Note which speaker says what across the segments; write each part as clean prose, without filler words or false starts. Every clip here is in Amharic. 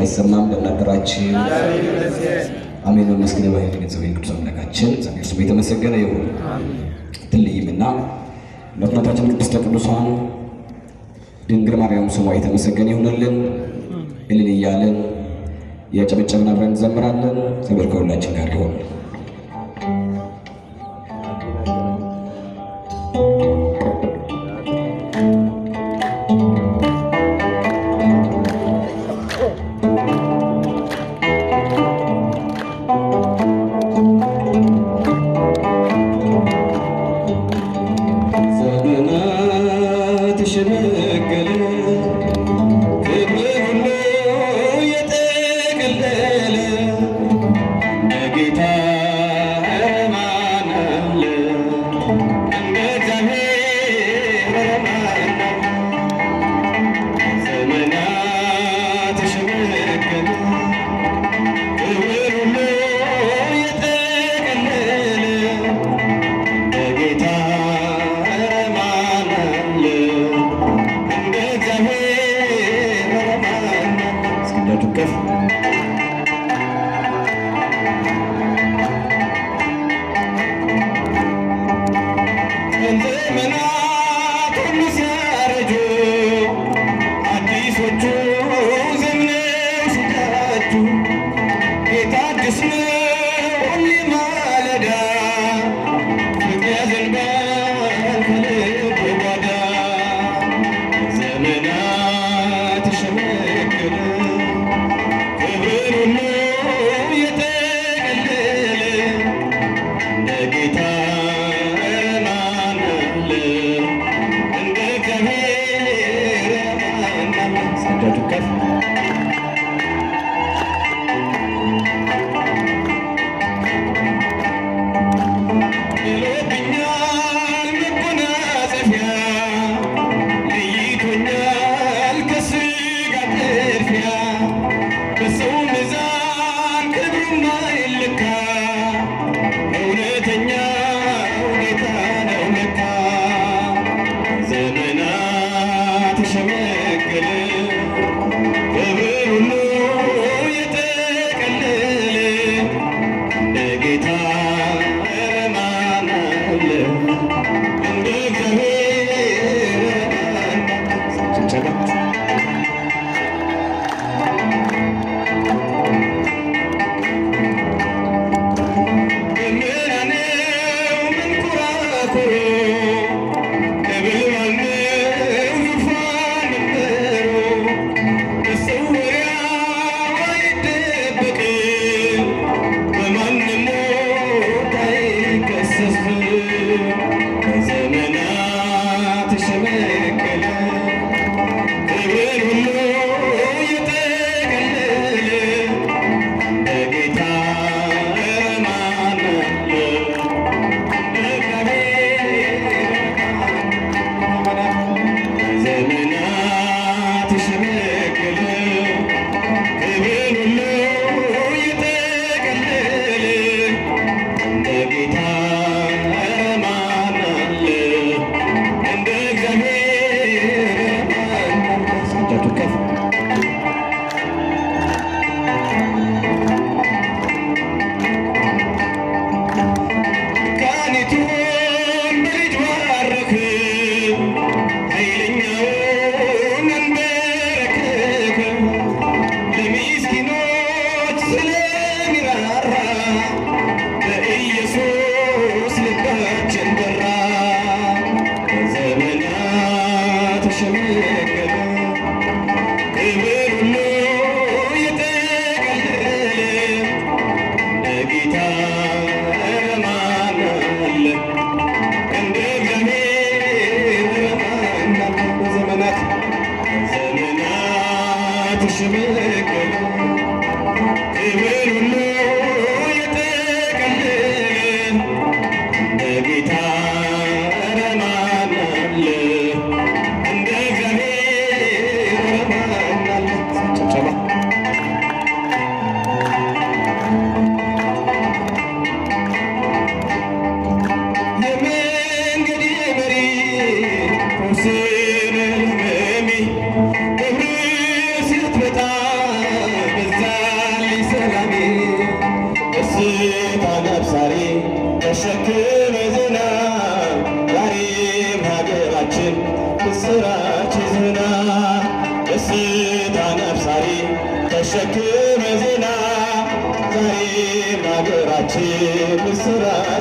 Speaker 1: ያሰማም። እንደምናደራችሁ አሜን። መስገድ ባይል ገንዘብ ቅዱስ አምላካችን እግዚአብሔር ስሙ የተመሰገነ ይሁን። ትልይምና እናታችን ቅድስተ ቅዱሳን ድንግል ማርያም ስሟ የተመሰገነ ይሁንልን። እልል እያለን የጨበጨብን አብረን እንዘምራለን። እግዚአብሔር ከሁላችን ጋር ይሁን።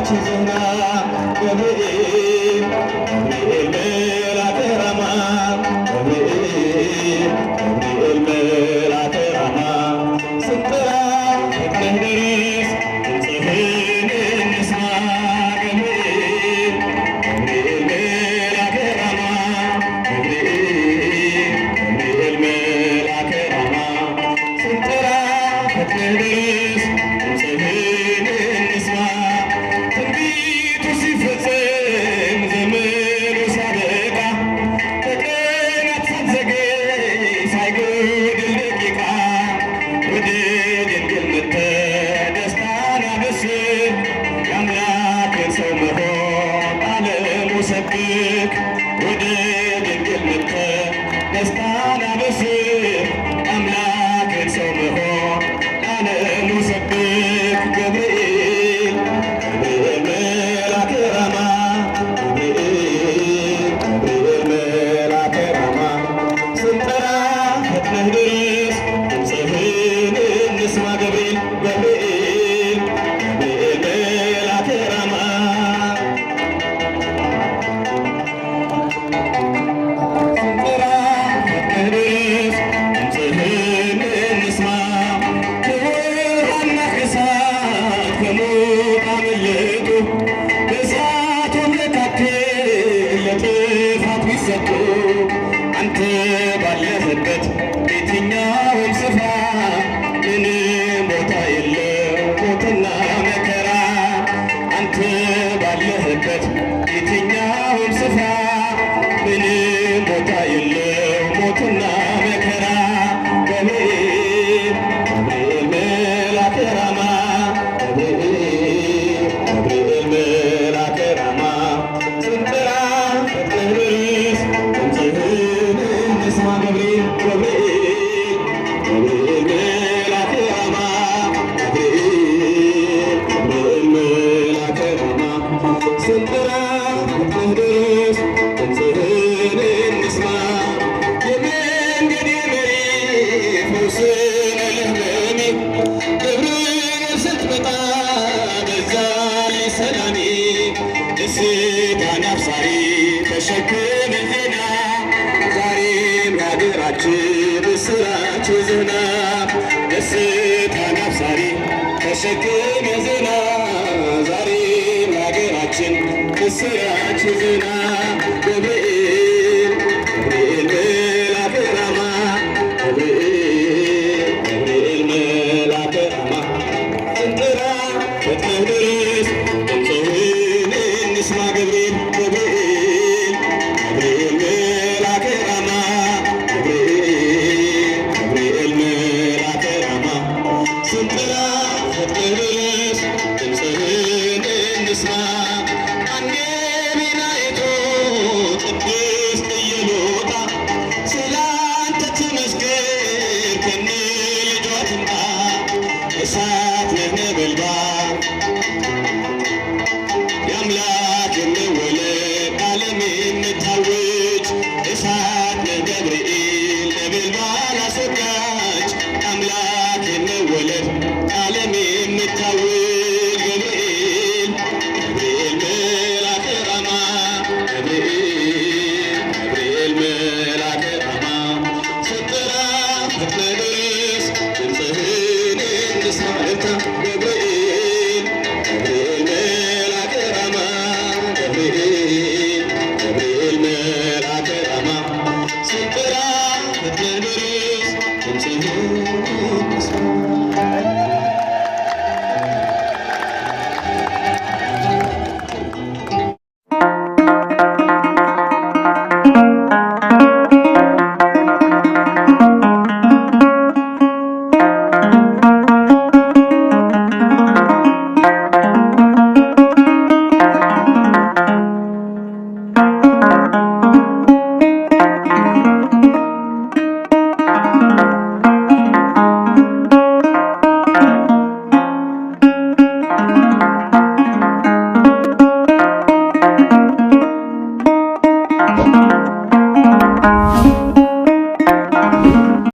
Speaker 1: ምስራች ዜና ገብርኤል ገብርኤል መልአከ ራማ ገብርኤል ገብርኤል መልአከ ራማ ስንጠራ ፈጥነህ ድረስ ድምፅህን እንስማ ገብርኤል ገብርኤል መልአከ ራማ ገብርኤል ገብርኤል መልአከ ራማ ስንጠራ ፈጥነህ ድረስ ድምፅህን እንስማ ትንቢቱ ሲፈጸም ዘመኑ ሲያበቃ ከቀናት ሳትዘገይ ሳይጎድል ደቂቃ ወደ ድንግል መጥተህ ደስታን አበስር የአምላክን ሰው መሆን ዓለሙ ሰብክ ወደ ድንግል መጥተህ ደስታን አበስር የአምላክን ሰው መሆን ዓለሙ ሰብክ ገብርኤል ገብርኤል መልአከ ራማ ገብርኤል ገብርኤል መልአከ ራማ ስንጠራ ፈጥነህ ድረስ ድምፅህን እንስማ ገብርኤል ገብርኤል ገብርኤል መልአከ ራማ ስንጠራ ፈጥነህ ድረስ ድምፅህን እንስማ ክቡራን እሳት ከሞት አመለጡ በእሳቱ መካከል ለጥፋት ቢሰጡ አንተ ባለህበት የትኛውም ስፍራ ምንም ቦታ የለው ሞትና መከራ አንተ ባለህበት የትኛውም ስፍራ ምንም ቦታ የለው ሞትና መከራ ገብርኤል ገብርኤል መልአከ ራማ ገብርኤል ገብርኤል መልአከ ራማ ስንጠራ ፈጥነህ ድረስ ድምፅህን እንስማ ገብርኤል ገብርኤል ገብርኤል መልአከ ራማ ገብርኤል ገብርኤል መልአከ ራማ ስንጠራ ፈጥነህ ድረስ ድምፅህን እንስማ የመንገዴ መሪ ፈውስን ለሕመሜ ገብርኤል ስትመጣ በዛልኝ ሰላሜ ደስታን አብሳሪ ተሸክመህ ዜና ዛሬም የሀገራችን ምስራች ዜና ደስታን አብሳሪ ተሸክመህ ዜና ዛሬም የሀገራችን ምስራች ዜና ገብርኤል ገብርኤል መልአከ ራማ ገብርኤል ገብርኤል መልአከ ራማ ስንጠራ ፈጥነህ ድረስ ድምፅህን እንስማ ገብርኤል